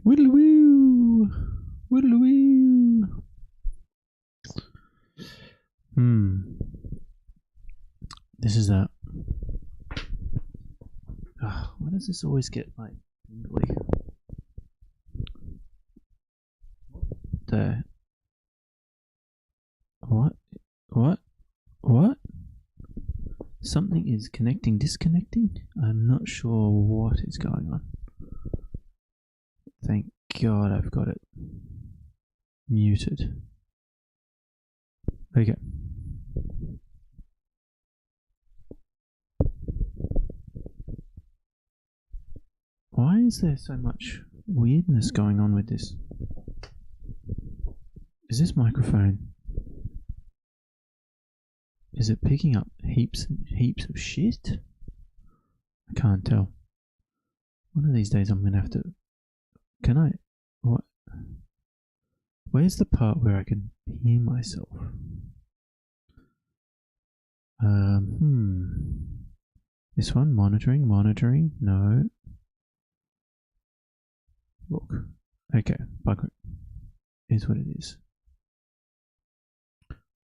Whittle-woo! Whittle-woo! This is that. Why does this always get like tingly? What? Something is connecting, disconnecting? I'm not sure what is going on. Thank God I've got it muted. Okay. Why is there so much weirdness going on with this? Is this microphone? Is it picking up heaps and heaps of shit? I can't tell. One of these days I'm gonna have to... Can I... What? Where's the part where I can hear myself? This one, monitoring, no. Look. Okay, bug is what it is.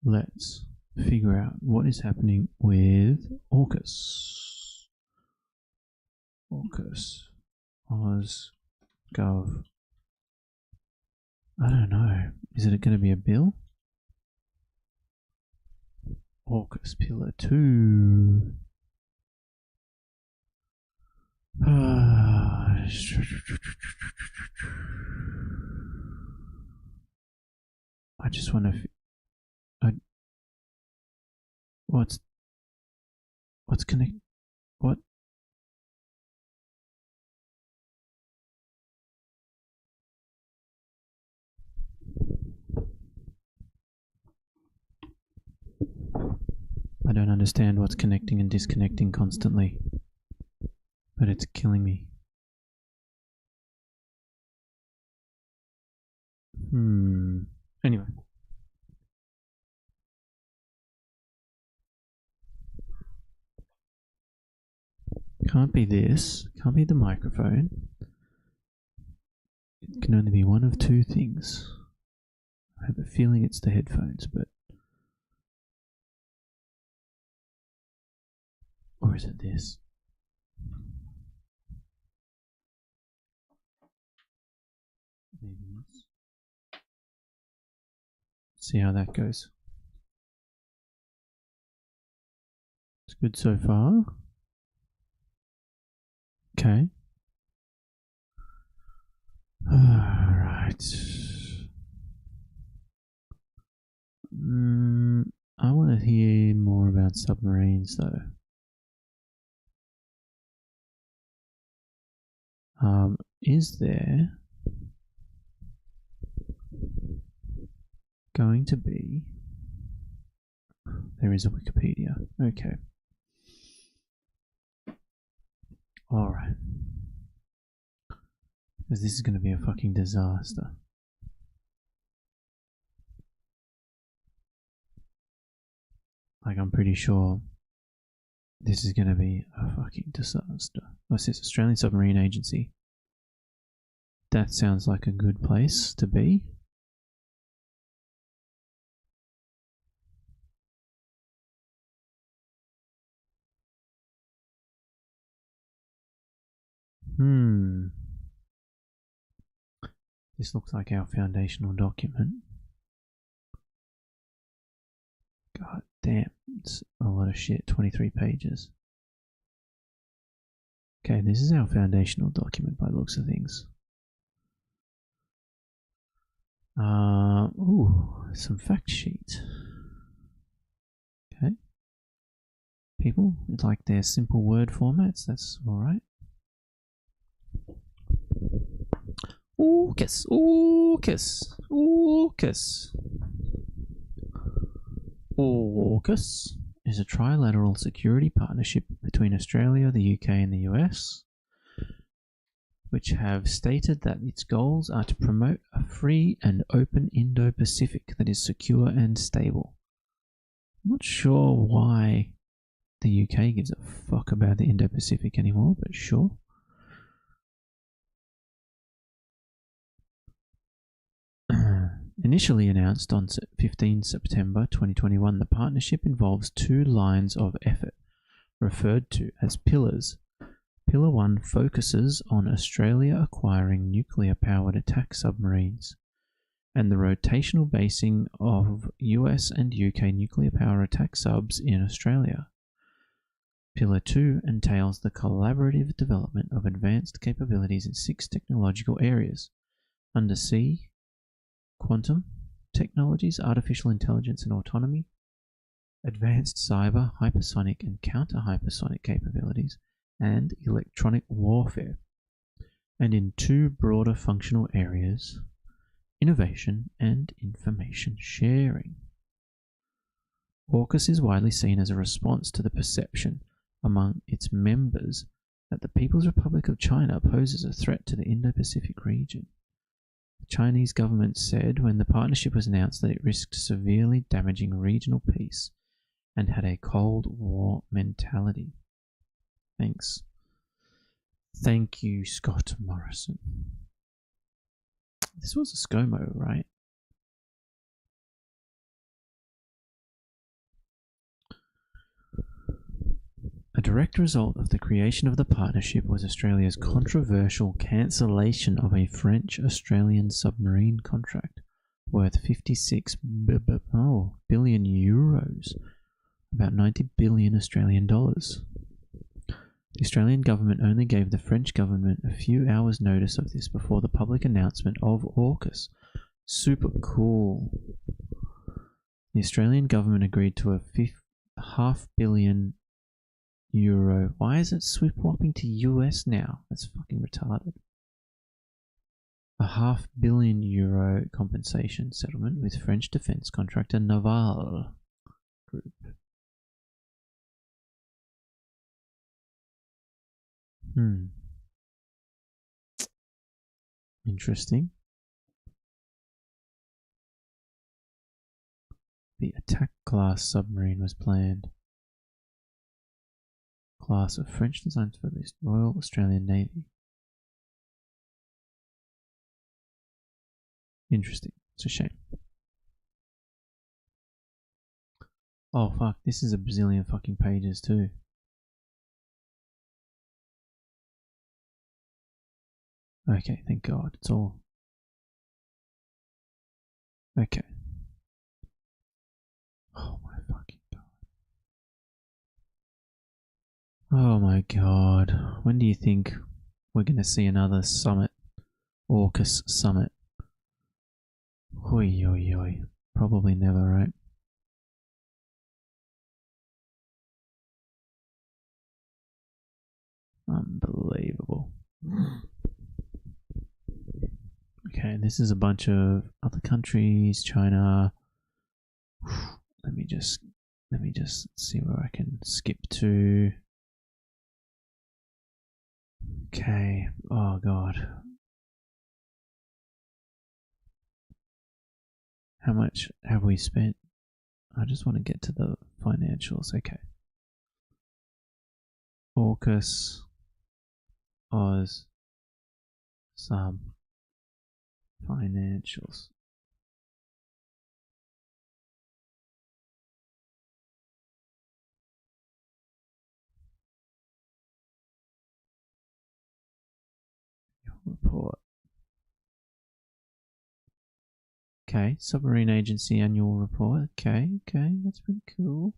Let's figure out what is happening with AUKUS. AUKUS. Gov. I don't know. Is it going to be a bill? AUKUS Pillar 2. I just want to... What's connect? What? I don't understand what's connecting and disconnecting constantly, but it's killing me. Anyway. Can't be this. Can't be the microphone. It can only be one of two things. I have a feeling it's the headphones, but... Or is it this? Maybe this. See how that goes. It's good so far. Okay. Alright. I want to hear more about submarines though. Is there going to be... There is a Wikipedia. Okay. Alright. Because this is going to be a fucking disaster. Like, I'm pretty sure this is going to be a fucking disaster. What's this? Australian Submarine Agency. That sounds like a good place to be. This looks like our foundational document. God damn, it's a lot of shit, 23 pages. Okay, this is our foundational document by the looks of things. Ooh, some fact sheet. Okay. People like their simple word formats, that's alright. AUKUS, AUKUS, AUKUS. AUKUS is a trilateral security partnership between Australia, the UK and the US, which have stated that its goals are to promote a free and open Indo-Pacific that is secure and stable. I'm not sure why the UK gives a fuck about the Indo-Pacific anymore, but sure. Initially announced on 15 September 2021, the partnership involves two lines of effort, referred to as pillars. Pillar 1 focuses on Australia acquiring nuclear-powered attack submarines and the rotational basing of US and UK nuclear power attack subs in Australia. Pillar 2 entails the collaborative development of advanced capabilities in 6 technological areas: undersea, quantum technologies, artificial intelligence and autonomy, advanced cyber, hypersonic and counter-hypersonic capabilities, and electronic warfare, and in 2 broader functional areas: innovation and information sharing. AUKUS is widely seen as a response to the perception among its members that the People's Republic of China poses a threat to the Indo-Pacific region. The Chinese government said when the partnership was announced that it risked severely damaging regional peace and had a Cold War mentality. Thanks. Thank you, Scott Morrison. This was a ScoMo, right? A direct result of the creation of the partnership was Australia's controversial cancellation of a French-Australian submarine contract worth 56 billion euros, about 90 billion Australian dollars. The Australian government only gave the French government a few hours' notice of this before the public announcement of AUKUS. Super cool. The Australian government agreed to a $500 million. Why is it swip-swapping to US now? That's fucking retarded. A $500 million compensation settlement with French defense contractor Naval Group. Interesting. The attack class submarine was planned. Class of French designs for the Royal Australian Navy. Interesting. It's a shame. Oh fuck, this is a bazillion fucking pages too. Okay, thank God. It's all. Okay. Oh my fucking God. Oh my God. When do you think we're going to see another summit? AUKUS summit. Oi, oi, oi. Probably never, right? Unbelievable. Okay, this is a bunch of other countries. China. Let me just see where I can skip to. Okay. Oh God. How much have we spent? I just want to get to the financials. Okay. AUKUS. Oz. Some financials. Report. Okay, Submarine Agency Annual Report. Okay, that's pretty cool.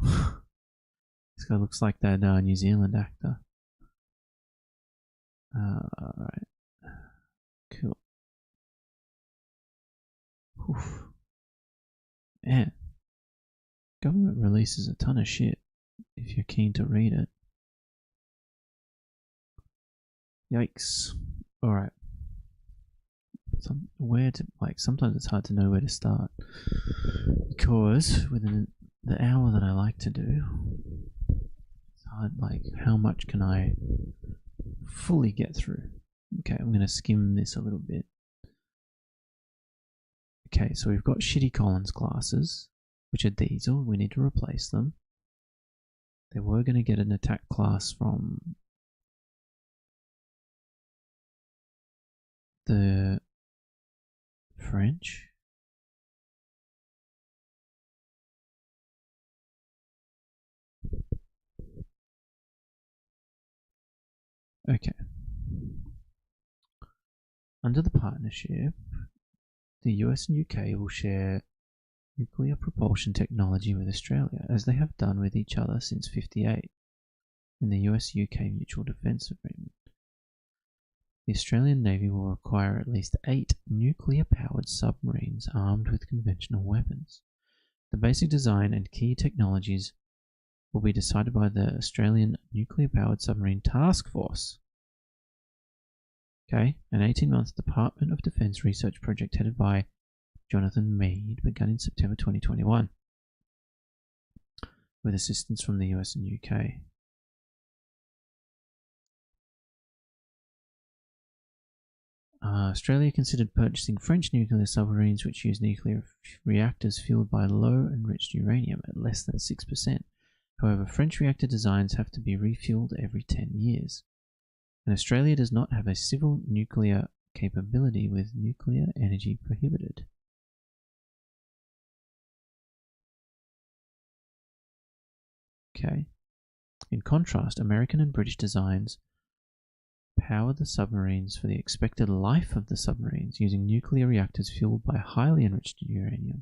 This guy looks like that New Zealand actor. Alright. Cool. Oof. Man. Government releases a ton of shit if you're keen to read it. Yikes. Alright. Sometimes it's hard to know where to start. Because within the hour that I like to do, it's hard, how much can I fully get through? Okay, I'm going to skim this a little bit. Okay, so we've got Shitty Collins classes, which are diesel. We need to replace them. They were going to get an attack class from the French. Okay. Under the partnership, the US and UK will share nuclear propulsion technology with Australia, as they have done with each other since '58 in the US-UK Mutual Defence Agreement. The Australian Navy will require at least 8 nuclear-powered submarines armed with conventional weapons. The basic design and key technologies will be decided by the Australian Nuclear-Powered Submarine Task Force. Okay, an 18-month Department of Defence research project headed by Jonathan Meade began in September 2021 with assistance from the US and UK. Australia considered purchasing French nuclear submarines which use nuclear reactors fueled by low enriched uranium at less than 6%. However, French reactor designs have to be refueled every 10 years. And Australia does not have a civil nuclear capability with nuclear energy prohibited. Okay. In contrast, American and British designs power the submarines for the expected life of the submarines using nuclear reactors fueled by highly enriched uranium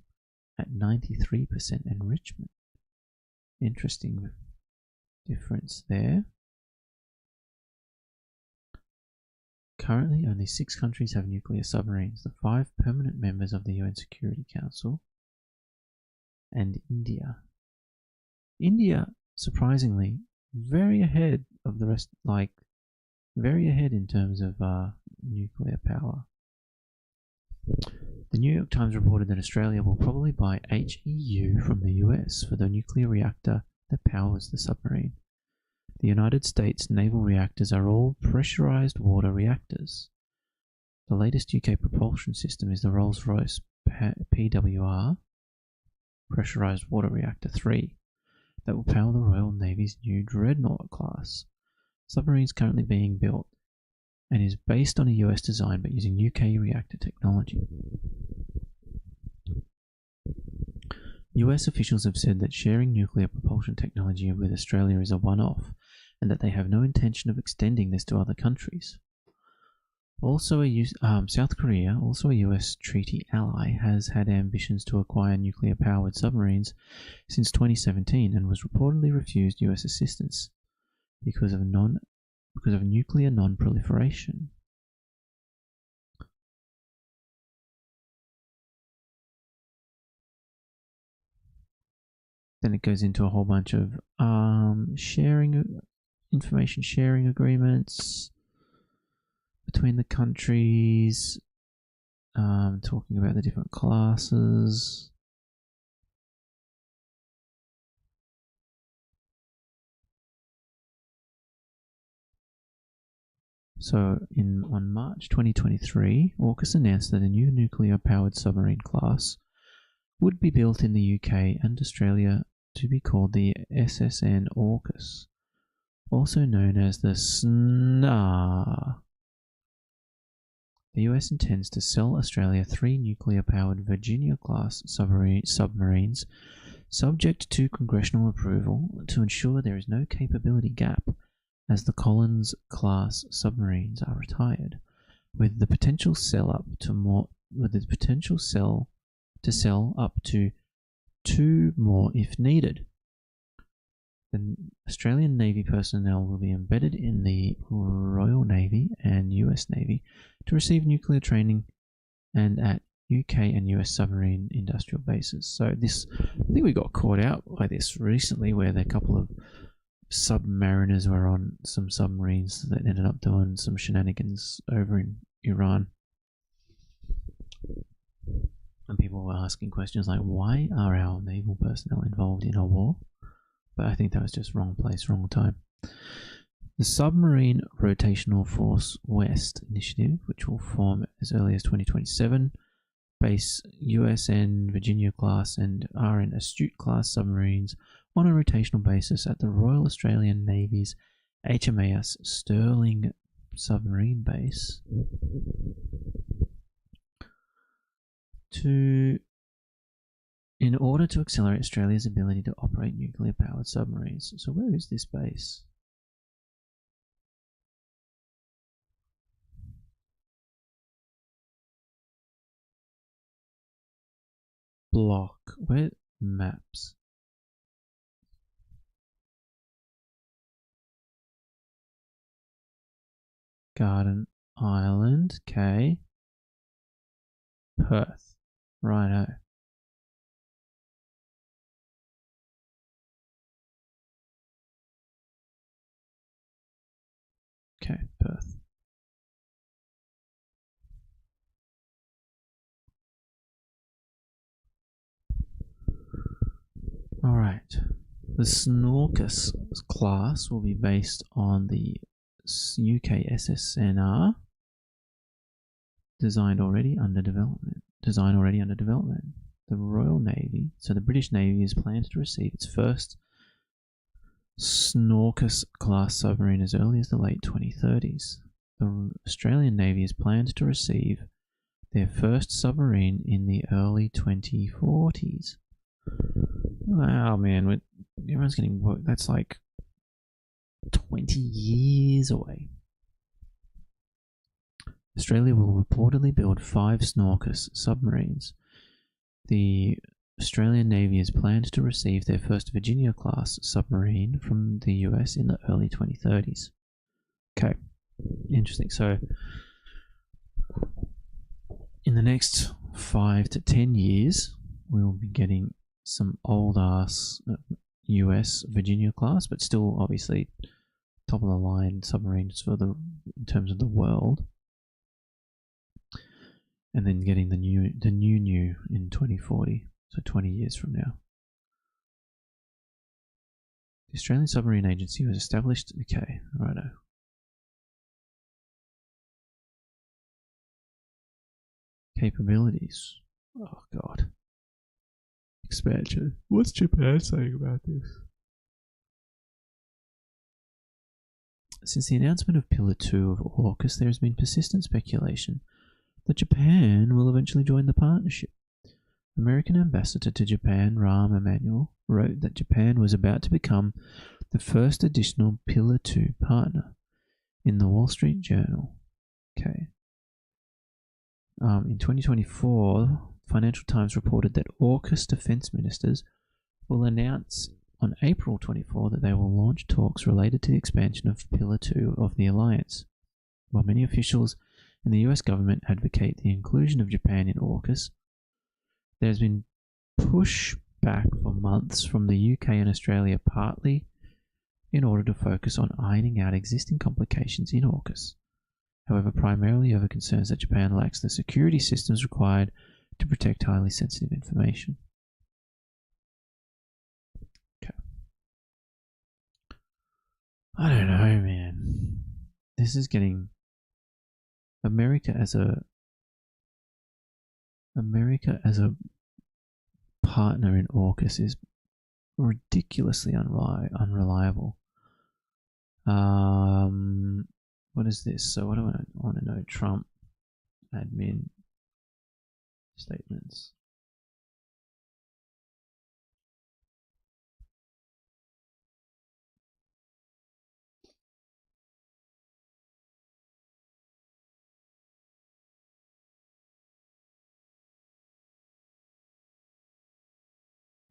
at 93% enrichment. Interesting difference there. Currently, only 6 countries have nuclear submarines, the 5 permanent members of the UN Security Council and India. India, surprisingly, very ahead of the rest, very ahead in terms of nuclear power. The New York Times reported that Australia will probably buy HEU from the US for the nuclear reactor that powers the submarine. The United States naval reactors are all pressurized water reactors. The latest UK propulsion system is the Rolls-Royce PWR, Pressurized Water Reactor 3, that will power the Royal Navy's new Dreadnought class. Submarines currently being built and is based on a US design but using UK reactor technology. US officials have said that sharing nuclear propulsion technology with Australia is a one-off and that they have no intention of extending this to other countries. Also, South Korea, also a US treaty ally, has had ambitions to acquire nuclear-powered submarines since 2017 and was reportedly refused US assistance because of nuclear non-proliferation. Then it goes into a whole bunch of information sharing agreements between the countries, talking about the different classes. So, on March 2023, AUKUS announced that a new nuclear-powered submarine class would be built in the UK and Australia to be called the SSN AUKUS, also known as the SNAR. The US intends to sell Australia 3 nuclear-powered Virginia-class submarines, subject to congressional approval, to ensure there is no capability gap as the Collins-class submarines are retired, with the potential sell up to 2 more if needed. The Australian Navy personnel will be embedded in the Royal Navy and US Navy to receive nuclear training and at UK and US submarine industrial bases. So I think we got caught out by this recently, where a couple of submariners were on some submarines that ended up doing some shenanigans over in Iran. And people were asking questions like, why are our naval personnel involved in a war? But I think that was just wrong place, wrong time. The Submarine Rotational Force West initiative, which will form as early as 2027, base USN Virginia class and RN Astute class submarines on a rotational basis at the Royal Australian Navy's HMAS Sterling submarine base in order to accelerate Australia's ability to operate nuclear-powered submarines. So where is this base? Block. Where? Maps. Garden Island. Okay. Perth. Righto. Okay, Perth. Alright. The AUKUS class will be based on the UK SSNR design already under development. The Royal Navy, so the British Navy is planned to receive its first AUKUS class submarine as early as the late 2030s. The Australian Navy is planned to receive their first submarine in the early 2040s. Wow, man, everyone's getting work. That's like 20 years away. Australia will reportedly build 5 AUKUS submarines. The Australian Navy is planned to receive their first Virginia-class submarine from the US in the early 2030s. Okay, interesting. So, in the next 5 to 10 years, we will be getting some old-ass US Virginia-class, but still obviously top-of-the-line submarines in terms of the world. And then getting the new in 2040, so 20 years from now. The Australian Submarine Agency was established. Okay, righto. Capabilities. Oh god. Expansion. What's Japan saying about this? Since the announcement of Pillar 2 of AUKUS, there has been persistent speculation that Japan will eventually join the partnership. American ambassador to Japan, Rahm Emanuel, wrote that Japan was about to become the first additional Pillar 2 partner in the Wall Street Journal. Okay. In 2024, Financial Times reported that AUKUS defense ministers will announce on April 24 that they will launch talks related to the expansion of Pillar 2 of the alliance. While many officials in the US government advocate the inclusion of Japan in AUKUS, there has been pushback for months from the UK and Australia, partly in order to focus on ironing out existing complications in AUKUS. However, primarily over concerns that Japan lacks the security systems required to protect highly sensitive information. Okay. I don't know, man. This is getting America as a partner in AUKUS is ridiculously unreliable. What is this? So what do I want to know? Trump admin statements.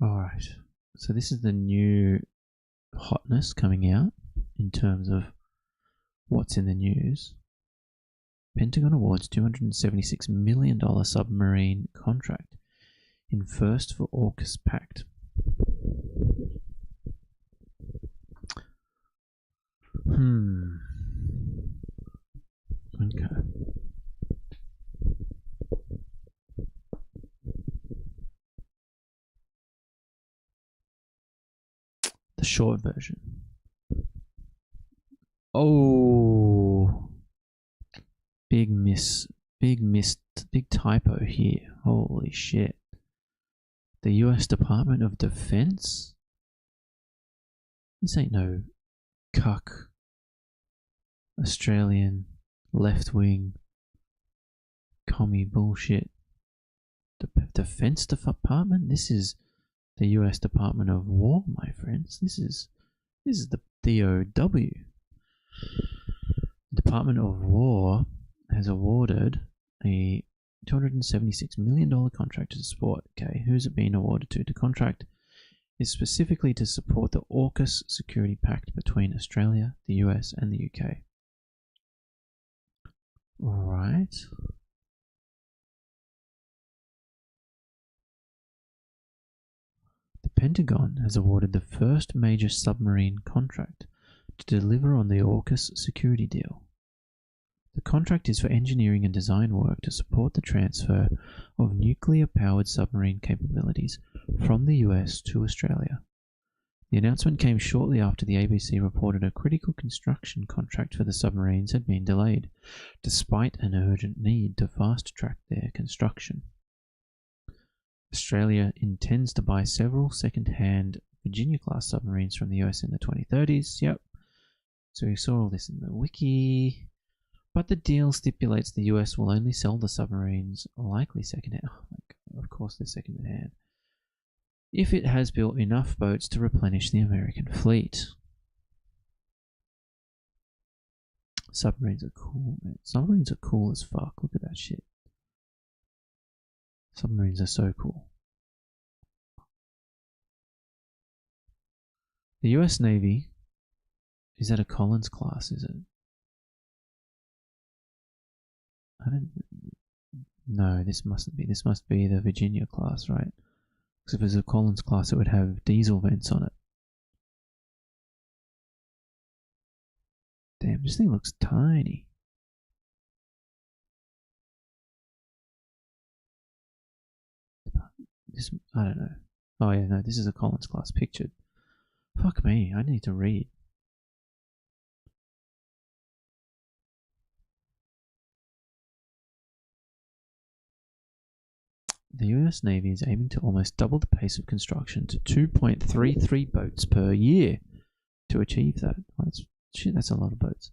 Alright, so this is the new hotness coming out in terms of what's in the news. Pentagon awards $276 million submarine contract in first for AUKUS pact. Okay. The short version. Oh, big typo here. Holy shit. The US Department of Defense? This ain't no cuck Australian left-wing commie bullshit. The Defense Department? This is the US Department of War, my friends. This is the DOW. The Department of War has awarded a $276 million contract to support. Okay, who's it been awarded to? The contract is specifically to support the AUKUS security pact between Australia, the US, and the UK. Alright. The Pentagon has awarded the first major submarine contract to deliver on the AUKUS security deal. The contract is for engineering and design work to support the transfer of nuclear-powered submarine capabilities from the US to Australia. The announcement came shortly after the ABC reported a critical construction contract for the submarines had been delayed, despite an urgent need to fast-track their construction. Australia intends to buy several second-hand Virginia-class submarines from the US in the 2030s. Yep. So we saw all this in the wiki. But the deal stipulates the US will only sell the submarines, likely second-hand. Oh, of course they're second-hand. If it has built enough boats to replenish the American fleet. Submarines are cool, man. Submarines are cool as fuck. Look at that shit. Submarines are so cool. The US Navy, is that a Collins class, is it? No, this mustn't be. This must be the Virginia class, right? Because if it was a Collins class, it would have diesel vents on it. Damn, this thing looks tiny. I don't know. Oh yeah, no, this is a Collins class pictured. Fuck me, I need to read. The US Navy is aiming to almost double the pace of construction to 2.33 boats per year to achieve that. That's a lot of boats.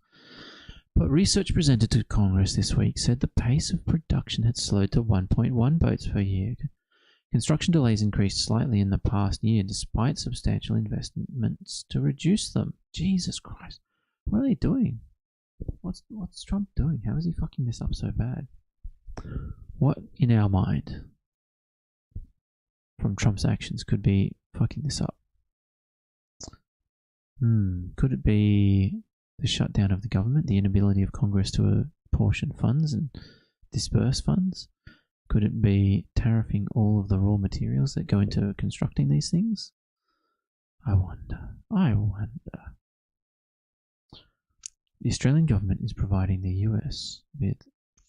But research presented to Congress this week said the pace of production had slowed to 1.1 boats per year. Construction delays increased slightly in the past year despite substantial investments to reduce them. Jesus Christ. What are they doing? What's Trump doing? How is he fucking this up so bad? What, in our mind, from Trump's actions could be fucking this up? Could it be the shutdown of the government, the inability of Congress to apportion funds and disperse funds? Could it be tariffing all of the raw materials that go into constructing these things? I wonder. The Australian government is providing the US with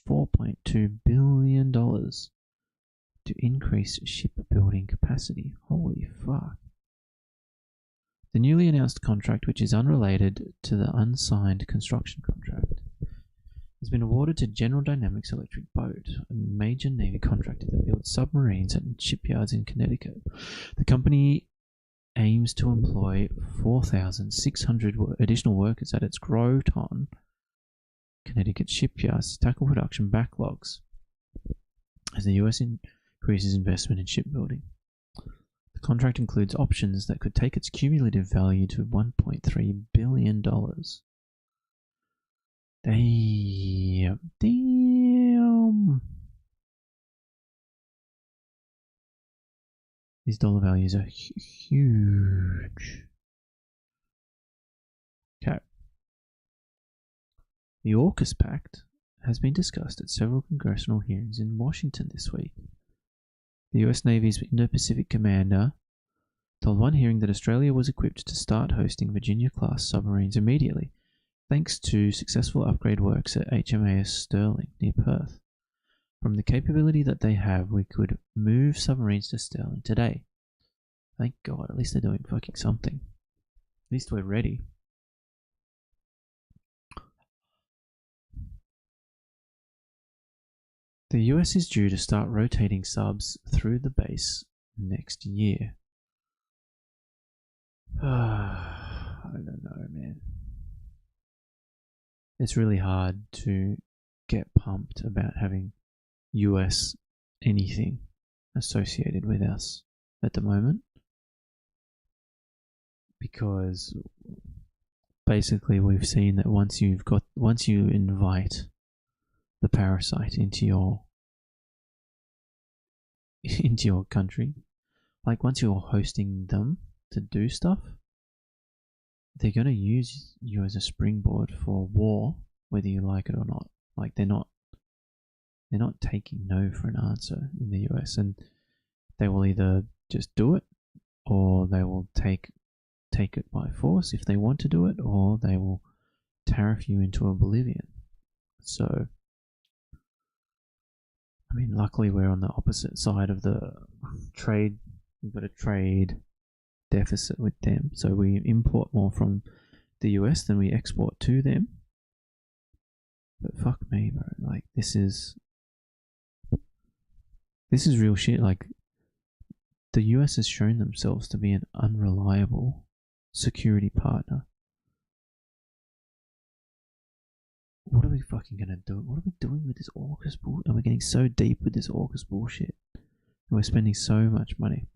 $4.2 billion to increase shipbuilding capacity. Holy fuck. The newly announced contract, which is unrelated to the unsigned construction contract, has been awarded to General Dynamics Electric Boat, a major Navy contractor that builds submarines at shipyards in Connecticut. The company aims to employ 4,600 additional workers at its Groton, Connecticut shipyards to tackle production backlogs as the US increases investment in shipbuilding. The contract includes options that could take its cumulative value to $1.3 billion. Damn. These dollar values are huge. Okay. The AUKUS Pact has been discussed at several congressional hearings in Washington this week. The US Navy's Indo-Pacific commander told one hearing that Australia was equipped to start hosting Virginia-class submarines immediately, thanks to successful upgrade works at HMAS Sterling near Perth. From the capability that they have, we could move submarines to Sterling today. Thank God, at least they're doing fucking something. At least we're ready. The US is due to start rotating subs through the base next year. I don't know, man. it's really hard to get pumped about having US anything associated with us at the moment, because basically we've seen that once you invite the parasite into your country, like once you're hosting them to do stuff, they're going to use you as a springboard for war, whether you like it or not. Like they're not taking no for an answer in the US, and they will either just do it, or they will take it by force if they want to do it, or they will tariff you into oblivion. So, I mean, luckily we're on the opposite side of the trade. We've got a trade deficit with them, so we import more from the US than we export to them. But fuck me, bro. Like, this is real shit. Like, the US has shown themselves to be an unreliable security partner. What are we fucking gonna do? What are we doing with this AUKUS bullshit? Are we getting so deep with this AUKUS bullshit? And we're spending so much money.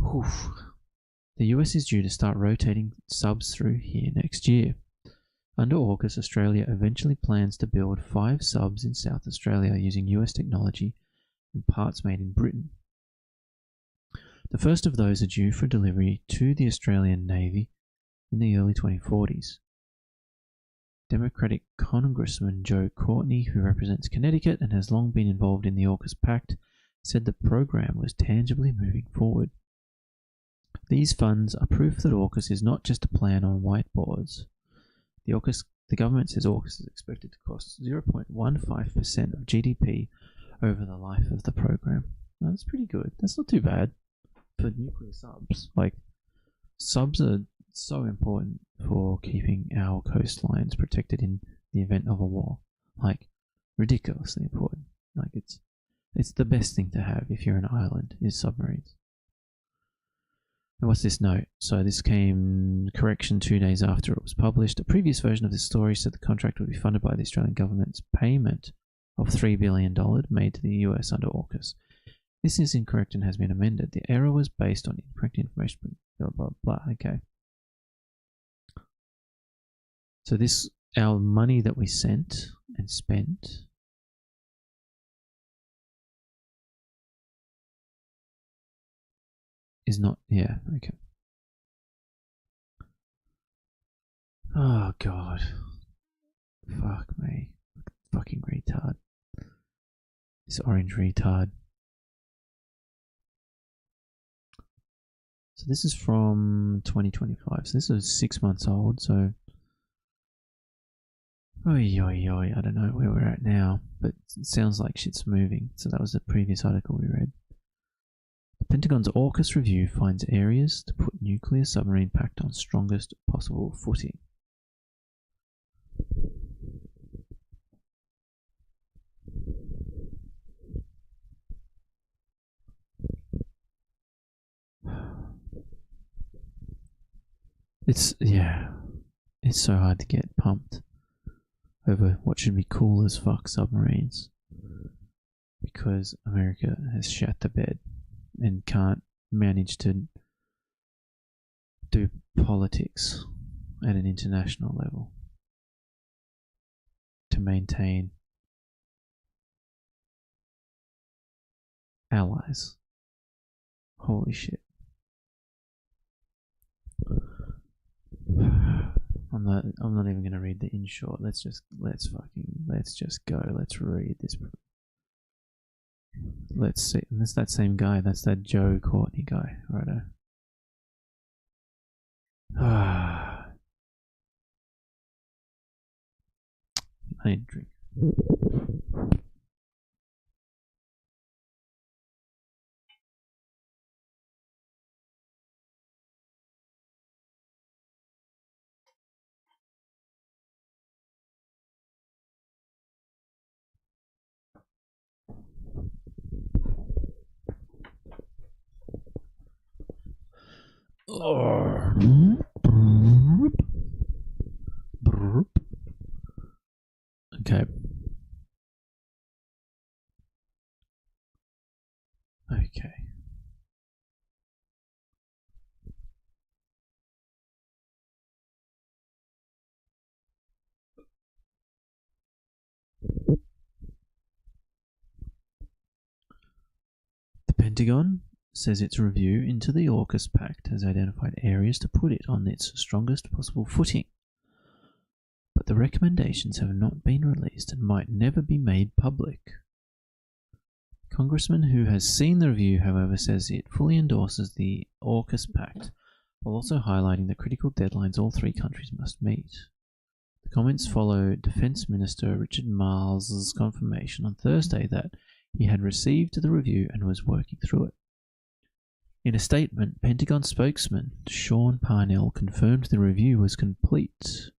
Oof. The US is due to start rotating subs through here next year. Under AUKUS, Australia eventually plans to build 5 subs in South Australia using US technology and parts made in Britain. The first of those are due for delivery to the Australian Navy in the early 2040s. Democratic Congressman Joe Courtney, who represents Connecticut and has long been involved in the AUKUS Pact, said the program was tangibly moving forward. These funds are proof that AUKUS is not just a plan on whiteboards. The government says AUKUS is expected to cost 0.15% of GDP over the life of the program. Well, that's pretty good. That's not too bad for nuclear subs. Like, subs are so important for keeping our coastlines protected in the event of a war. Like, ridiculously important. Like, it's the best thing to have if you're an island, is submarines. And what's this note? So this came, correction, 2 days after it was published. A previous version of this story said the contract would be funded by the Australian government's payment of $3 billion made to the US under AUKUS. This is incorrect and has been amended. The error was based on incorrect information, blah, blah, blah. Okay. So this, our money that we sent and spent, is not, yeah, okay. Oh, God. Fuck me. Fucking retard. This orange retard. So this is from 2025. So this is 6 months old, so I don't know where we're at now, but it sounds like shit's moving. So that was the previous article we read. The Pentagon's AUKUS review finds areas to put nuclear submarine pact on strongest possible footing. It's so hard to get pumped over what should be cool as fuck submarines, because America has shat the bed and can't manage to do politics at an international level to maintain allies. Holy shit. I'm not even gonna read the in short. Let's just go. Let's read this. Let's see. And that's that same guy. That's that Joe Courtney guy. Righto. I need a drink. Pentagon says its review into the AUKUS Pact has identified areas to put it on its strongest possible footing, but the recommendations have not been released and might never be made public. A congressman who has seen the review, however, says it fully endorses the AUKUS Pact, while also highlighting the critical deadlines all three countries must meet. The comments follow Defence Minister Richard Marles' confirmation on Thursday that he had received the review and was working through it. In a statement, Pentagon spokesman Sean Parnell confirmed the review was complete,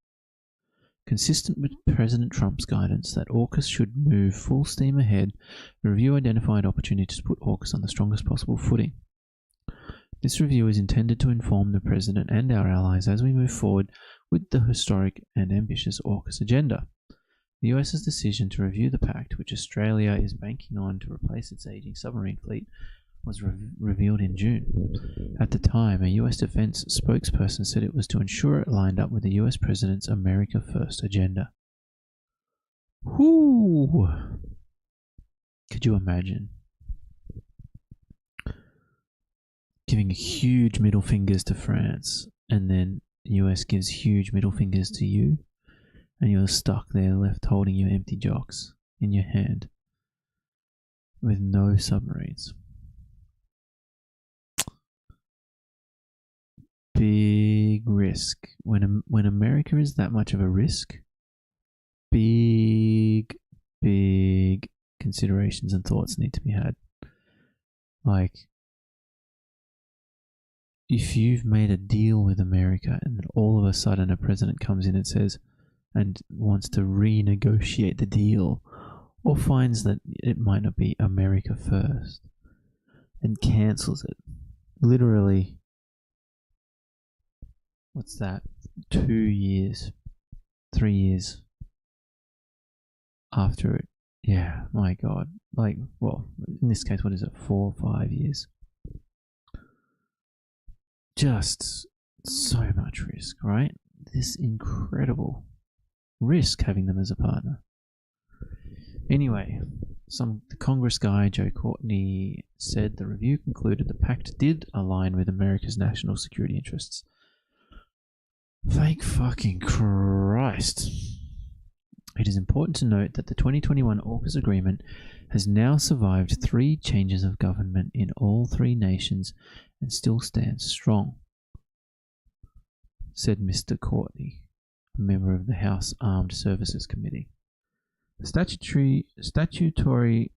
consistent with President Trump's guidance that AUKUS should move full steam ahead. The review identified opportunities to put AUKUS on the strongest possible footing. This review is intended to inform the President and our allies as we move forward with the historic and ambitious AUKUS agenda. The US's decision to review the pact, which Australia is banking on to replace its aging submarine fleet, was revealed in June. At the time, a US defense spokesperson said it was to ensure it lined up with the US President's America First agenda. Whoo! Could you imagine giving huge middle fingers to France, and then the US gives huge middle fingers to you, and you're stuck there left holding your empty jocks in your hand with no submarines? Big risk. When America is that much of a risk, big considerations and thoughts need to be had. Like, if you've made a deal with America and then all of a sudden a president comes in and says and wants to renegotiate the deal, or finds that it might not be America first and cancels it, literally, what's that, 2 years, 3 years after it. Yeah, my God. Like, well, in this case, what is it, 4 or 5 years? Just so much risk, right? This incredible risk having them as a partner. Anyway, the Congress guy, Joe Courtney, said the review concluded the pact did align with America's national security interests. Thank fucking Christ. It is important to note that the 2021 AUKUS agreement has now survived 3 changes of government in all 3 nations and still stands strong, said Mr. Courtney, a member of the House Armed Services Committee. The statutory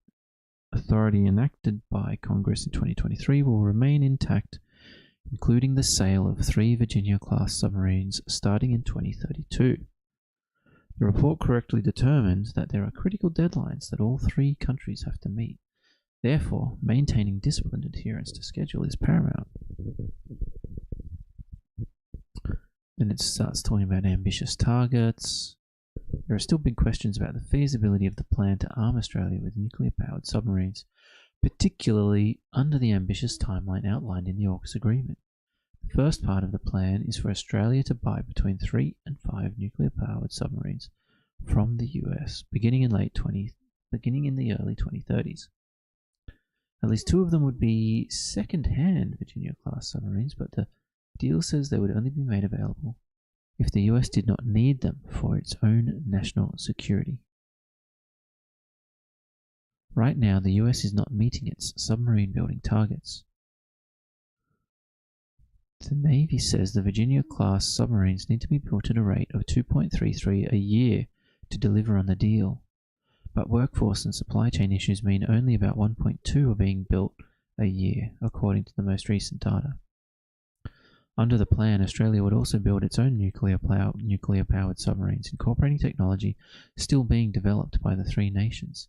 authority enacted by Congress in 2023 will remain intact, including the sale of 3 Virginia-class submarines starting in 2032. The report correctly determined that there are critical deadlines that all 3 countries have to meet. Therefore, maintaining disciplined adherence to schedule is paramount. Then it starts talking about ambitious targets. There are still big questions about the feasibility of the plan to arm Australia with nuclear-powered submarines, particularly under the ambitious timeline outlined in the AUKUS agreement. The first part of the plan is for Australia to buy between 3 and 5 nuclear-powered submarines from the US, beginning in the early 2030s. At least 2 of them would be second-hand Virginia-class submarines, but the deal says they would only be made available if the US did not need them for its own national security. Right now, the US is not meeting its submarine building targets. The Navy says the Virginia-class submarines need to be built at a rate of 2.33 a year to deliver on the deal, but workforce and supply chain issues mean only about 1.2 are being built a year, according to the most recent data. Under the plan, Australia would also build its own nuclear-powered submarines, incorporating technology still being developed by the 3 nations,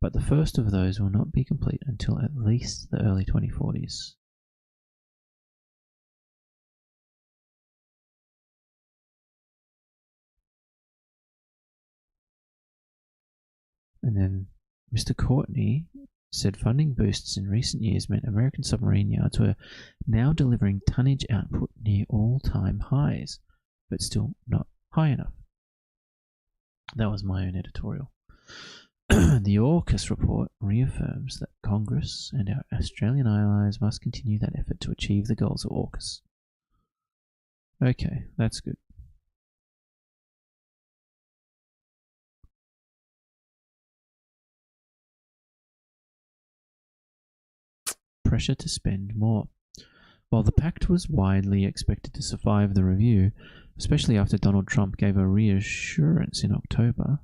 but the first of those will not be complete until at least the early 2040s. And then Mr. Courtney said funding boosts in recent years meant American submarine yards were now delivering tonnage output near all-time highs, but still not high enough. That was my own editorial. The AUKUS report reaffirms that Congress and our Australian allies must continue that effort to achieve the goals of AUKUS. Okay, that's good. Pressure to spend more. While the pact was widely expected to survive the review, especially after Donald Trump gave a reassurance in October,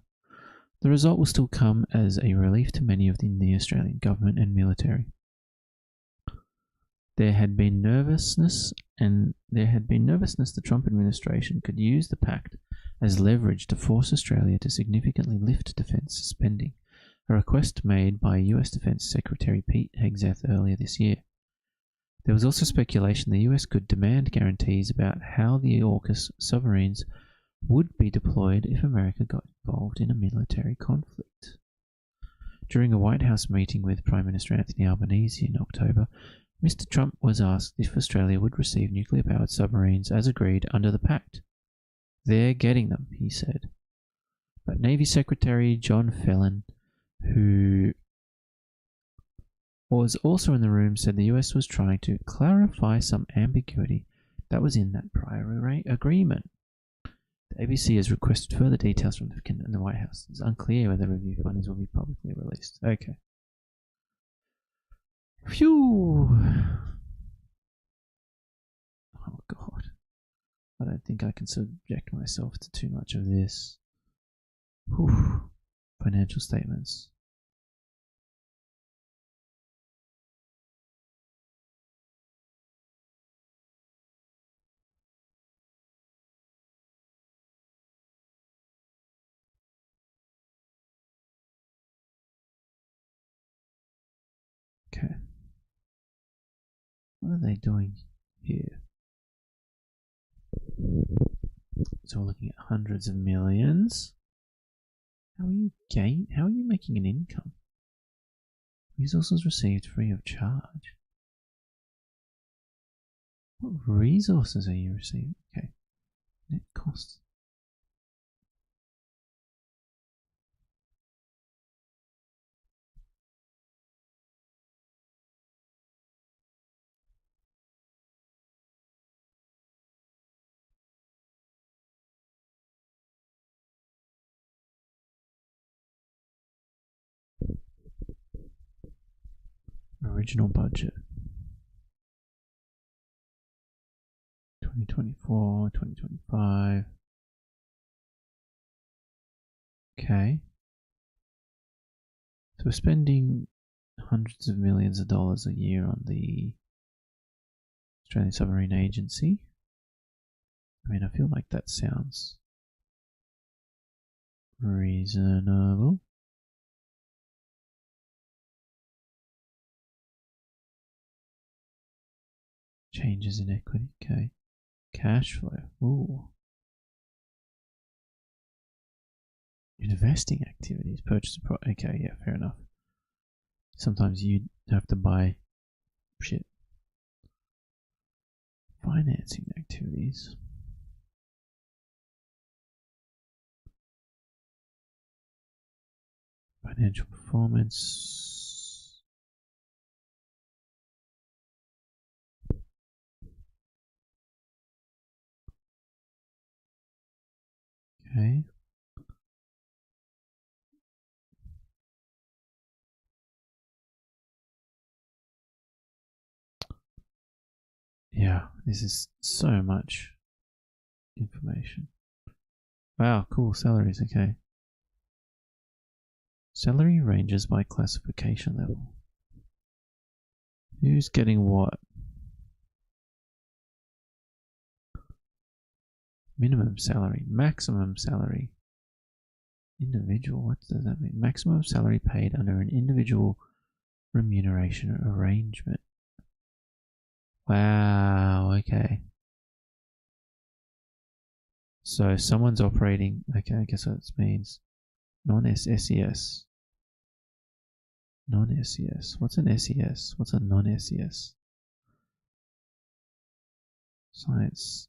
the result will still come as a relief to many within the Australian government and military. There had been nervousness the Trump administration could use the pact as leverage to force Australia to significantly lift defence spending, a request made by US Defence Secretary Pete Hegseth earlier this year. There was also speculation the US could demand guarantees about how the AUKUS submarines would be deployed if America got involved in a military conflict. During a White House meeting with Prime Minister Anthony Albanese in October, Mr. Trump was asked if Australia would receive nuclear-powered submarines as agreed under the pact. "They're getting them," he said. But Navy Secretary John Phelan, who was also in the room, said the US was trying to clarify some ambiguity that was in that prior agreement. The ABC has requested further details from the White House. It's unclear whether review findings will be publicly released. Okay. Phew! Oh god. I don't think I can subject myself to too much of this. Whew. Financial statements. Okay. What are they doing here? So we're looking at hundreds of millions. How are you making an income? Resources received free of charge. What resources are you receiving? Okay. Net costs. Original budget. 2024, 2025. Okay. So we're spending hundreds of millions of dollars a year on the Australian Submarine Agency. I mean, I feel like that sounds reasonable. Changes in equity. Okay. Cash flow. Ooh. Investing activities. Purchase of okay, yeah, fair enough. Sometimes you have to buy shit. Financing activities. Financial performance. Okay. Yeah, this is so much information. Wow, cool. Salaries, okay. Salary ranges by classification level. Who's getting what? Minimum salary, maximum salary. Individual, what does that mean? Maximum salary paid under an individual remuneration arrangement. Wow, okay. So someone's operating, okay, I guess what this means. Non-SES. Non-SES. What's an SES? What's a non-SES? Science.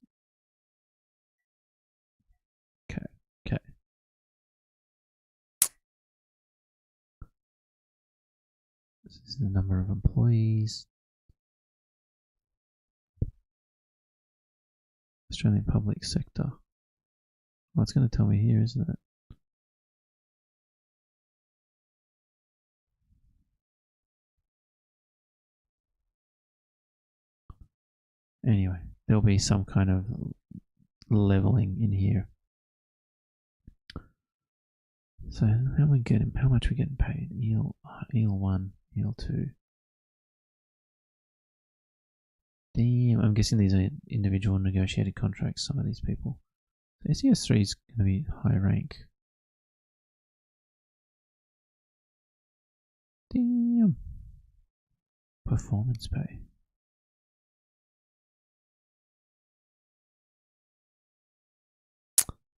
Okay, okay. is the number of employees. Australian public sector. Well, it's going to tell me here, isn't it? Anyway, there'll be some kind of leveling in here. So how much are we getting paid? EL1, EL2. Damn, I'm guessing these are individual negotiated contracts, some of these people. So SES3 is going to be high rank. Damn. Performance pay.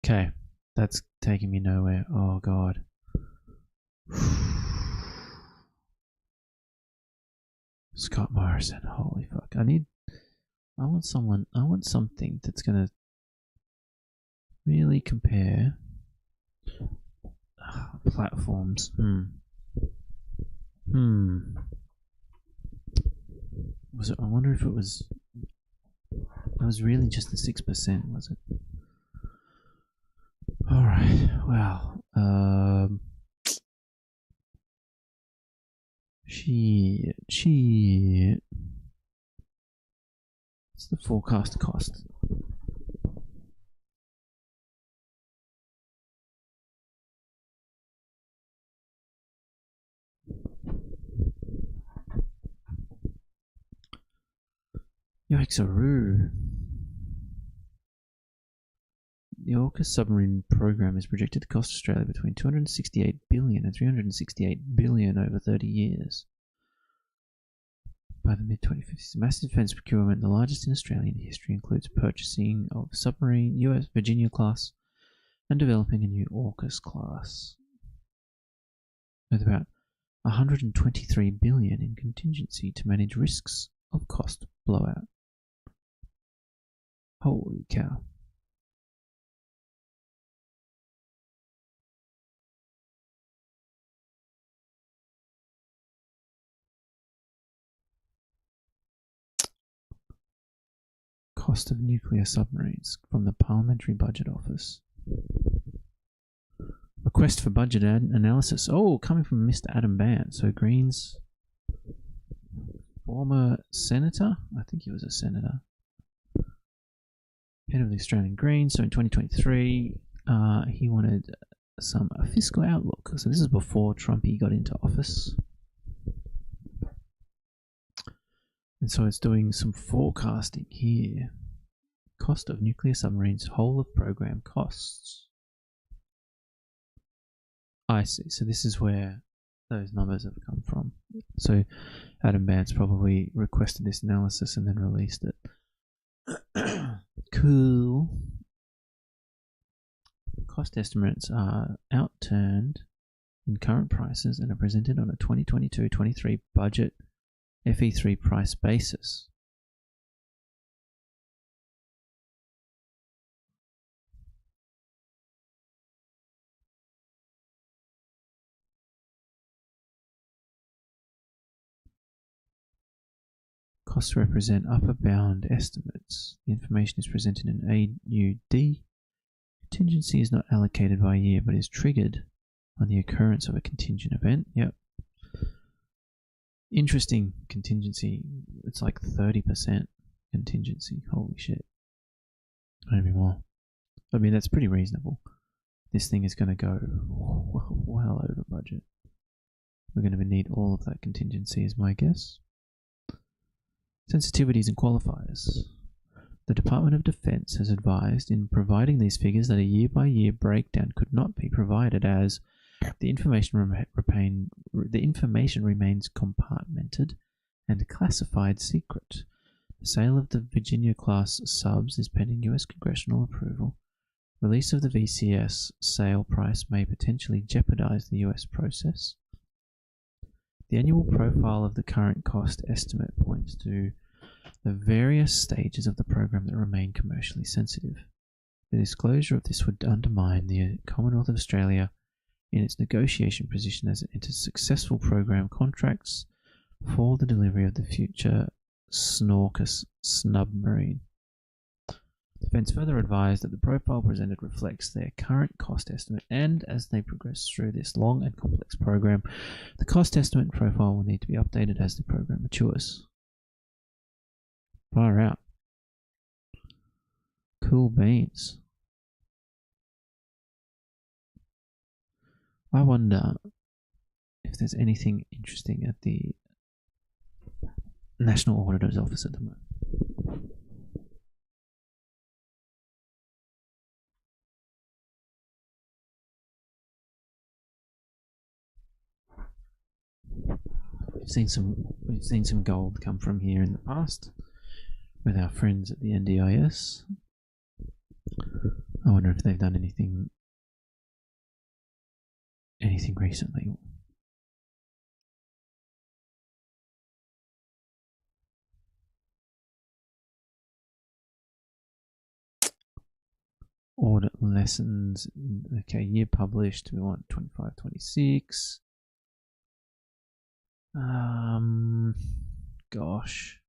Okay, that's taking me nowhere. Oh god. Scott Morrison, holy fuck. I want something that's gonna really compare platforms. Was it? I wonder if it was really just the 6%, was it? Alright, well, shit. What's the forecast cost? Yikes-a-roo. The AUKUS submarine program is projected to cost Australia between $268 billion and $368 billion over 30 years. By the mid-2050s, massive defence procurement, the largest in Australian history, includes purchasing of submarine US Virginia class and developing a new AUKUS class, with about $123 billion in contingency to manage risks of cost blowout. Holy cow. Cost of nuclear submarines from the Parliamentary Budget Office. Request for budget analysis. Oh, coming from Mr. Adam Bandt. So Greens, former senator. I think he was a senator. Head of the Australian Greens. So in 2023, he wanted some fiscal outlook. So this is before Trumpy got into office. And so it's doing some forecasting here. Cost of nuclear submarines, whole of program costs. I see. So this is where those numbers have come from. So Adam Bandt's probably requested this analysis and then released it. Cool. Cost estimates are outturned in current prices and are presented on a 2022-23 budget FE3 price basis. Costs represent upper bound estimates. The information is presented in AUD. Contingency is not allocated by year but is triggered on the occurrence of a contingent event. Yep. Interesting contingency. It's like 30% contingency. Holy shit. Maybe more. I mean, that's pretty reasonable. This thing is going to go well over budget. We're going to need all of that contingency, is my guess. Sensitivities and qualifiers. The Department of Defence has advised in providing these figures that a year-by-year breakdown could not be provided as the information remains compartmented and classified secret. The sale of the Virginia-class subs is pending US congressional approval. Release of the VCS sale price may potentially jeopardize the US process. The annual profile of the current cost estimate points to the various stages of the program that remain commercially sensitive. The disclosure of this would undermine the Commonwealth of Australia in its negotiation position as it enters successful program contracts for the delivery of the future AUKUS submarine. Defence further advised that the profile presented reflects their current cost estimate, and as they progress through this long and complex program, the cost estimate profile will need to be updated as the program matures. Far out. Cool beans. I wonder if there's anything interesting at the National Auditor's Office at the moment. We've seen some gold come from here in the past with our friends at the NDIS. I wonder if they've done anything recently. Audit lessons. Okay, year published. We want 25-26. Gosh,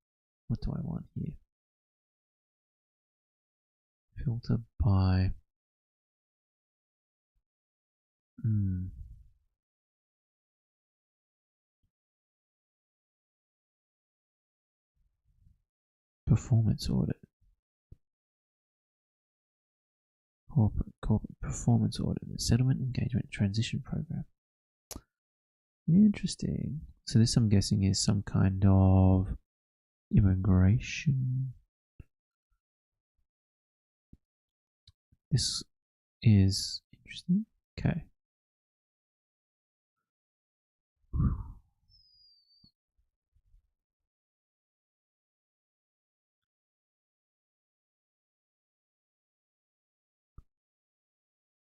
what do I want here? Filter by performance audit. Corporate performance audit, the settlement engagement transition program. Interesting. So this, I'm guessing, is some kind of immigration. This is interesting. Okay.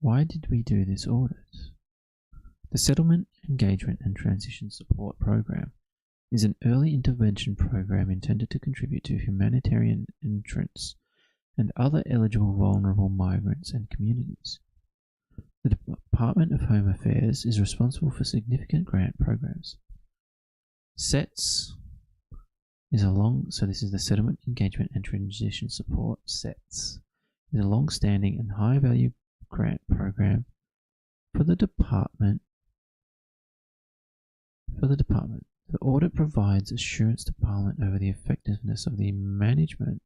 Why did we do this audit? The Settlement, Engagement and Transition Support Program is an early intervention program intended to contribute to humanitarian entrants and other eligible vulnerable migrants and communities. The Department of Home Affairs is responsible for significant grant programs. SETS is so this is the Settlement, Engagement and Transition Support. SETS is a long-standing and high-value grant program for the department. The audit provides assurance to Parliament over the effectiveness of the management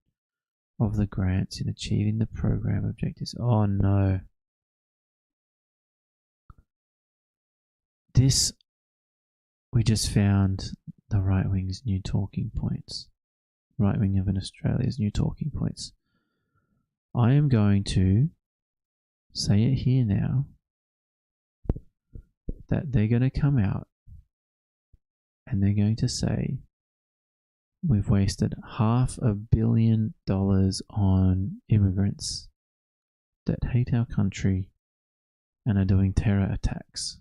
of the grants in achieving the program objectives. Oh no. We just found the right wing's new talking points. Right wing of Australia's new talking points. I am going to say it here now that they're going to come out and they're going to say we've wasted $500 million on immigrants that hate our country and are doing terror attacks.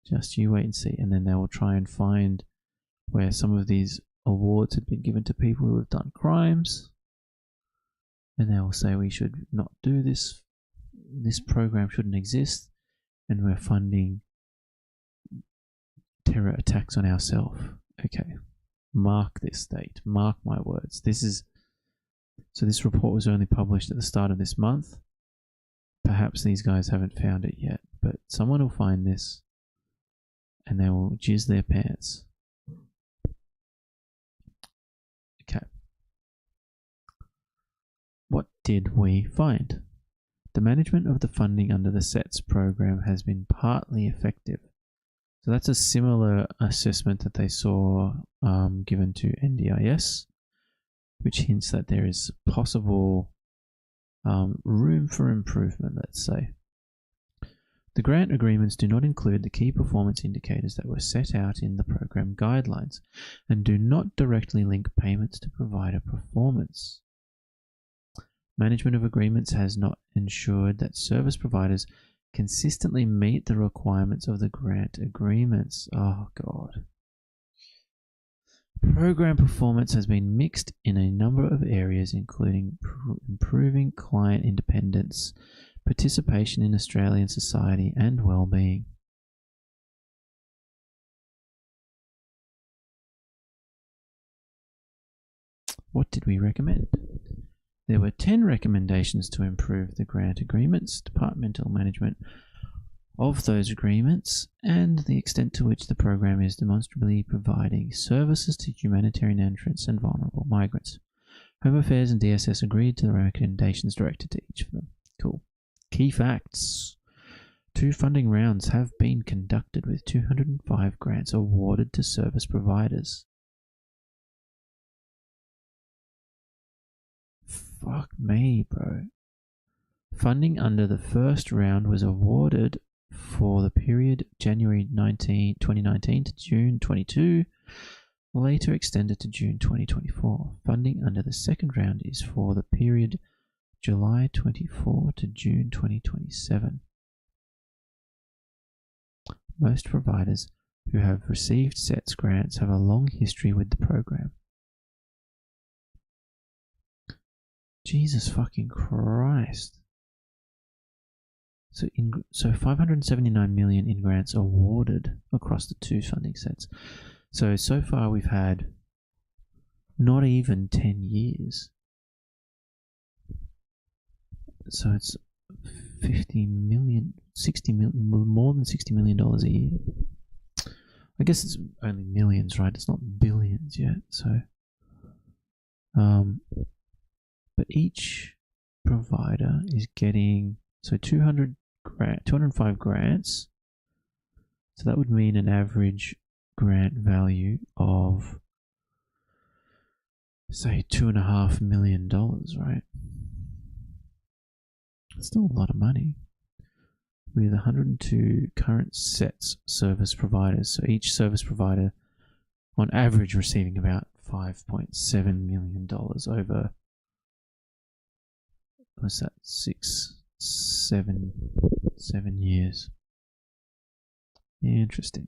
Just you wait and see. And then they will try and find where some of these awards have been given to people who have done crimes. And they will say we should not do this. This program shouldn't exist. And we're funding terror attacks on ourselves. Okay. Mark this date. Mark my words. So this report was only published at the start of this month. Perhaps these guys haven't found it yet, but someone will find this and they will jizz their pants. Okay. What did we find? The management of the funding under the SETS program has been partly effective. So that's a similar assessment that they saw given to NDIS, which hints that there is possible room for improvement, let's say. The grant agreements do not include the key performance indicators that were set out in the program guidelines and do not directly link payments to provider performance. Management of agreements has not ensured that service providers consistently meet the requirements of the grant agreements. Oh God. Program performance has been mixed in a number of areas, including improving client independence, participation in Australian society, and well-being. What did we recommend? There were 10 recommendations to improve the grant agreements, departmental management of those agreements, and the extent to which the program is demonstrably providing services to humanitarian entrants and vulnerable migrants. Home Affairs and DSS agreed to the recommendations directed to each of them. Cool. Key facts. 2 funding rounds have been conducted with 205 grants awarded to service providers. Fuck me, bro. Funding under the first round was awarded for the period January 2019 to June 22, later extended to June 2024. Funding under the second round is for the period July 24 to June 2027. Most providers who have received SETS grants have a long history with the program. Jesus fucking Christ. So 579 million in grants awarded across the 2 funding sets. So far we've had not even 10 years. So it's 50 million, 60 million, more than $60 million a year. I guess it's only millions, right? It's not billions yet. So, but each provider is getting 205 grants. So that would mean an average grant value of, say, $2.5 million, right? That's still a lot of money. With 102 current SETS service providers, so each service provider on average receiving about $5.7 million over, what's that, 7 years. Interesting.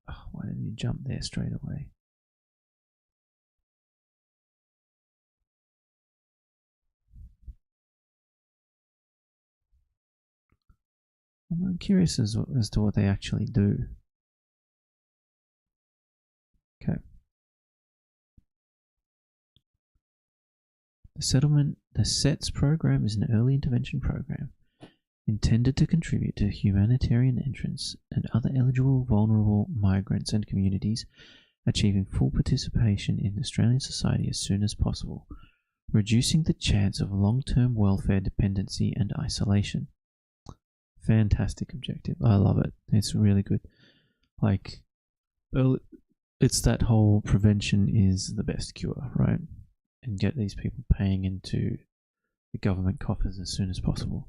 Oh, why didn't you jump there straight away? I'm curious as to what they actually do. Okay. The SETS program is an early intervention program intended to contribute to humanitarian entrants and other eligible vulnerable migrants and communities achieving full participation in Australian society as soon as possible, reducing the chance of long-term welfare dependency and isolation. Fantastic objective. I love it. It's really good. Like, it's that whole prevention is the best cure, right? And get these people paying into the government coffers as soon as possible.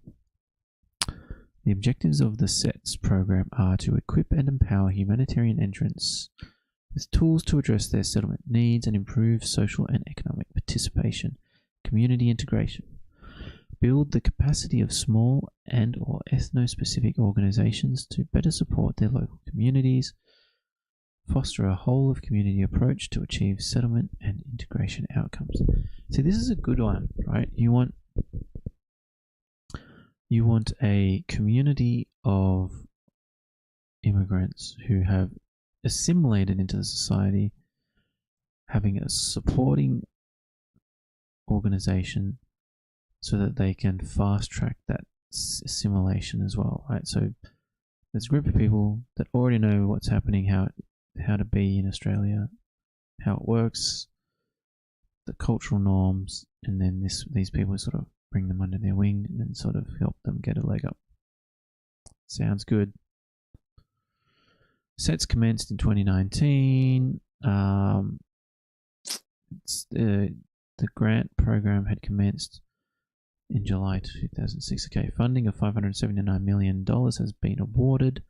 The objectives of the SETS program are to equip and empower humanitarian entrants with tools to address their settlement needs and improve social and economic participation, community integration, build the capacity of small and or ethno-specific organizations to better support their local communities, foster a whole of community approach to achieve settlement and integration outcomes. See, this is a good one, right? You want a community of immigrants who have assimilated into the society, having a supporting organization so that they can fast track that assimilation as well, right? So there's a group of people that already know what's happening, how to be in Australia, how it works, the cultural norms, and then these people sort of bring them under their wing and then sort of help them get a leg up. Sounds good. SETS commenced in 2019. The grant program had commenced in July 2006. Okay, funding of $579 million has been awarded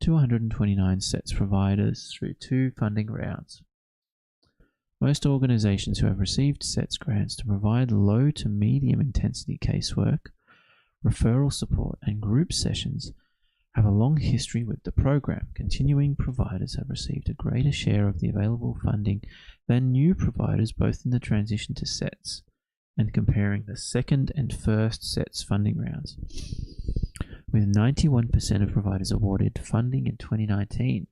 to 129 SETS providers through 2 funding rounds. Most organizations who have received SETS grants to provide low to medium intensity casework, referral support, and group sessions have a long history with the program. Continuing providers have received a greater share of the available funding than new providers, both in the transition to SETS and comparing the second and first SETS funding rounds, with 91% of providers awarded funding in 2019.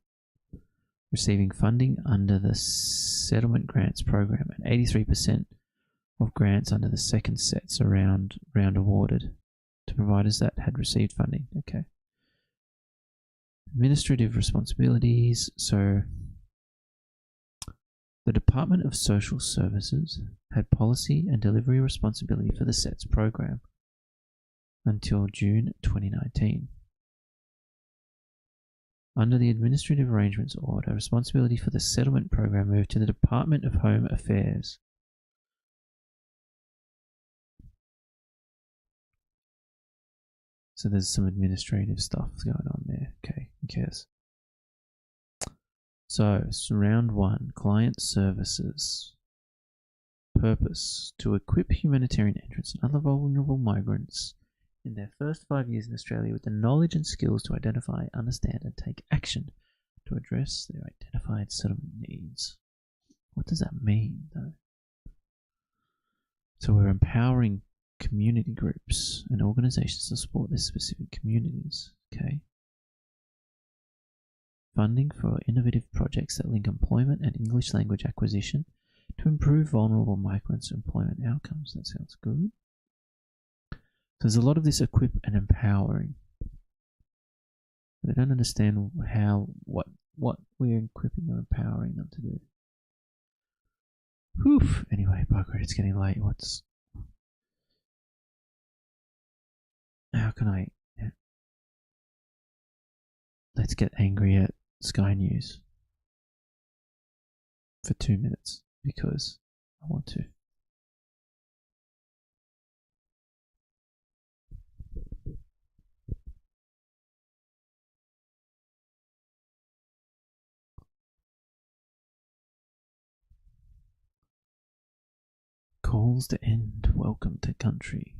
receiving funding under the settlement grants program, and 83% of grants under the second sets round awarded to providers that had received funding. Okay. Administrative responsibilities. So the Department of Social Services had policy and delivery responsibility for the SETS program until June 2019. Under the Administrative Arrangements Order, responsibility for the settlement program moved to the Department of Home Affairs. So there's some administrative stuff going on there. Okay, who cares? So, round 1, client services. Purpose: to equip humanitarian entrants and other vulnerable migrants in their first 5 years in Australia with the knowledge and skills to identify, understand, and take action to address their identified settlement needs. What does that mean, though? So we're empowering community groups and organizations to support their specific communities. Okay. Funding for innovative projects that link employment and English language acquisition to improve vulnerable migrants' employment outcomes. That sounds good. So there's a lot of this equip and empowering. But I don't understand what we're equipping or empowering them to do. Whew. Anyway, bugger, it's getting late. How can I... Let's get angry at Sky News for 2 minutes because I want to. Calls to end welcome to country.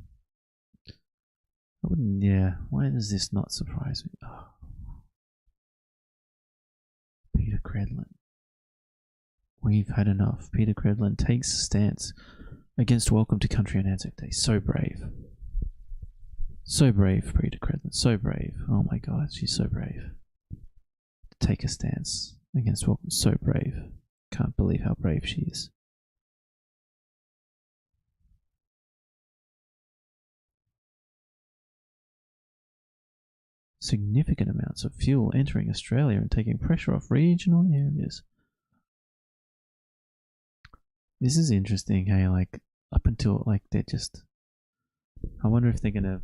I wouldn't, why does this not surprise me? Oh. Peter Credlin. We've had enough. Peter Credlin takes a stance against welcome to country on Anzac Day. So brave. So brave, Peter Credlin. So brave. Oh my God, she's so brave. To take a stance against welcome. So brave. Can't believe how brave she is. Significant amounts of fuel entering Australia and taking pressure off regional areas. This is interesting, hey, like up until like they're just I wonder if they're gonna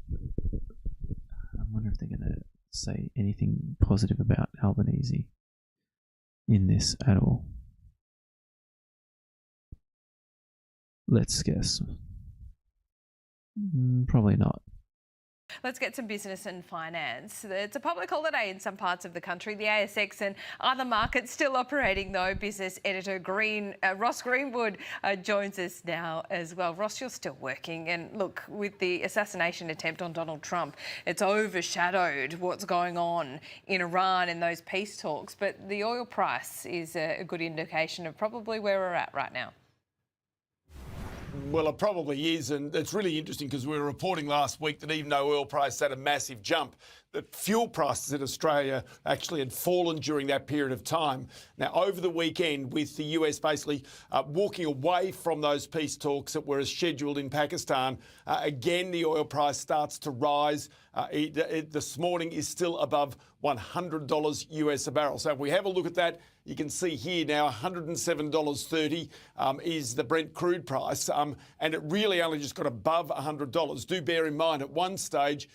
say anything positive about Albanese in this at all. Let's guess. Probably not. Let's get some business and finance. It's a public holiday in some parts of the country. The ASX and other markets still operating though. Business editor Ross Greenwood joins us now as well. Ross, you're still working, and look, with the assassination attempt on Donald Trump, it's overshadowed what's going on in Iran in those peace talks. But the oil price is a good indication of probably where we're at right now. Well, it probably is, and it's really interesting because we were reporting last week that even though oil price had a massive jump, that fuel prices in Australia actually had fallen during that period of time. Now, over the weekend, with the US basically walking away from those peace talks that were scheduled in Pakistan, again, the oil price starts to rise. This morning is still above $100 US a barrel. So if we have a look at that, you can see here now $107.30 is the Brent crude price, and it really only just got above $100. Do bear in mind, at one stage,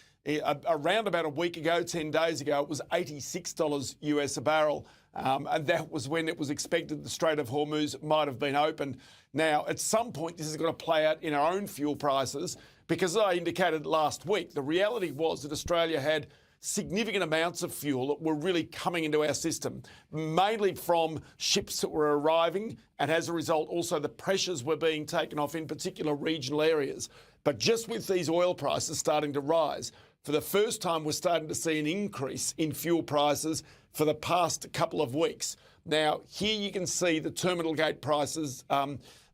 around about a week ago, 10 days ago, it was $86 US a barrel. And that was when it was expected the Strait of Hormuz might have been opened. Now, at some point, this is going to play out in our own fuel prices because, as I indicated last week, the reality was that Australia had significant amounts of fuel that were really coming into our system, mainly from ships that were arriving, and as a result also the pressures were being taken off in particular regional areas. But just with these oil prices starting to rise, for the first time we're starting to see an increase in fuel prices for the past couple of weeks. Now here you can see the terminal gate prices.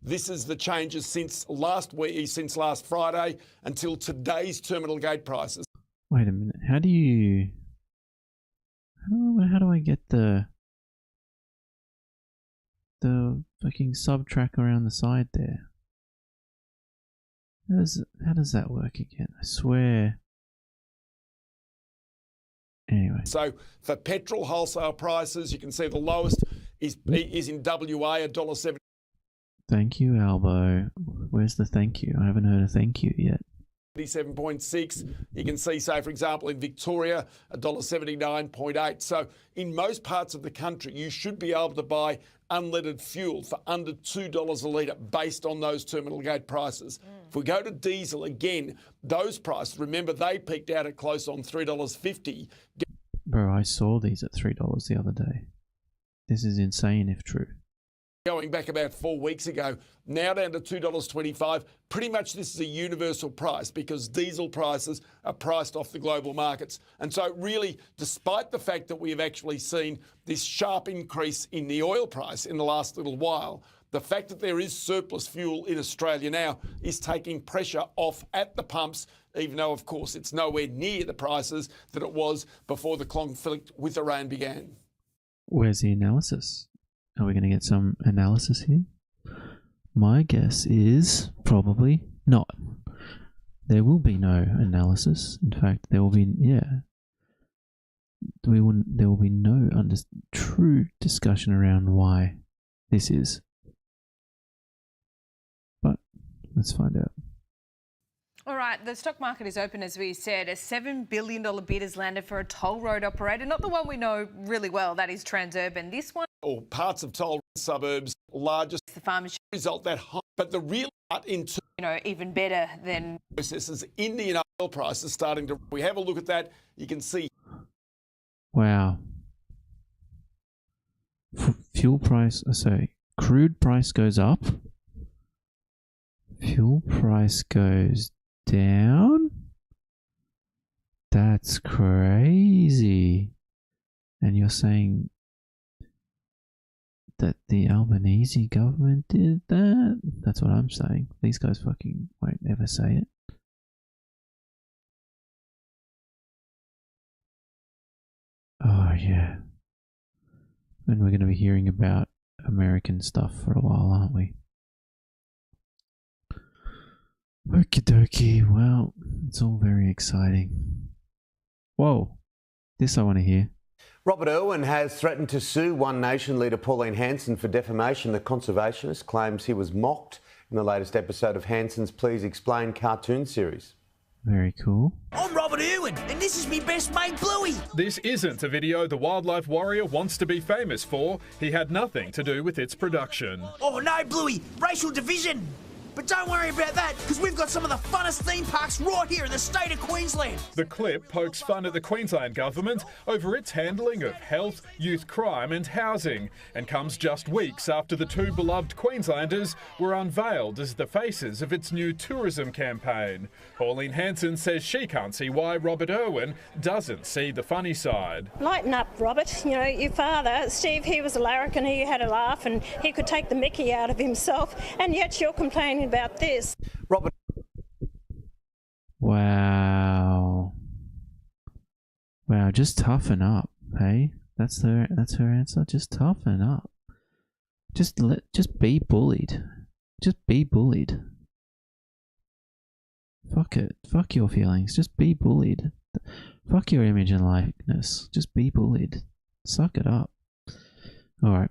This is the changes since last Friday until today's terminal gate prices. Wait a minute. How do I get the fucking sub-track around the side there. How does that work again? I swear. Anyway. So for petrol wholesale prices, you can see the lowest is in WA, $1.70. Thank you, Albo. Where's the thank you? I haven't heard a thank you yet. 87.6. You can see, say, for example, in Victoria, $1.79.8. So in most parts of the country, you should be able to buy unleaded fuel for under $2 a litre based on those terminal gate prices. If we go to diesel, again, those prices, remember, they peaked out at close on $3.50. Bro, I saw these at $3 the other day. This is insane if true. Going back about 4 weeks ago, now down to $2.25. Pretty much this is a universal price because diesel prices are priced off the global markets. And so really, despite the fact that we have actually seen this sharp increase in the oil price in the last little while, the fact that there is surplus fuel in Australia now is taking pressure off at the pumps, even though, of course, it's nowhere near the prices that it was before the conflict with Iran began. Where's the analysis? Are we going to get some analysis here? My guess is probably not. There will be no analysis. In fact, there will be, there will be no true discussion around why this is. But let's find out. All right, the stock market is open, as we said. A $7 billion bid has landed for a toll road operator, not the one we know really well, that is Transurban. This one, or parts of toll suburbs, largest the farmers result that high. But the real part in even better than processes, Indian oil prices starting to. We have a look at that. You can see. Wow. Fuel price. Sorry, crude price goes up. Fuel price goes down. That's crazy. And you're saying that the Albanese government did that? That's what I'm saying. These guys fucking won't ever say it. Oh yeah. And we're going to be hearing about American stuff for a while, aren't we? Okie dokie. Well, it's all very exciting. Whoa. This I want to hear. Robert Irwin has threatened to sue One Nation leader Pauline Hanson for defamation. The conservationist claims he was mocked in the latest episode of Hanson's Please Explain cartoon series. Very cool. I'm Robert Irwin, and this is me best mate Bluey. This isn't a video the wildlife warrior wants to be famous for. He had nothing to do with its production. Oh no, Bluey, racial division. But don't worry about that, because we've got some of the funnest theme parks right here in the state of Queensland. The clip pokes fun at the Queensland government over its handling of health, youth crime and housing, and comes just weeks after the two beloved Queenslanders were unveiled as the faces of its new tourism campaign. Pauline Hanson says she can't see why Robert Irwin doesn't see the funny side. Lighten up, Robert. You know, your father, Steve, he was a larrikin, he had a laugh and he could take the mickey out of himself, and yet you're complaining about this. Robert. Wow. Wow, just toughen up, hey? That's her answer. Just toughen up. Just be bullied. Just be bullied. Fuck it. Fuck your feelings. Just be bullied. Fuck your image and likeness. Just be bullied. Suck it up. Alright.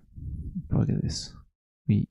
Fuck this. We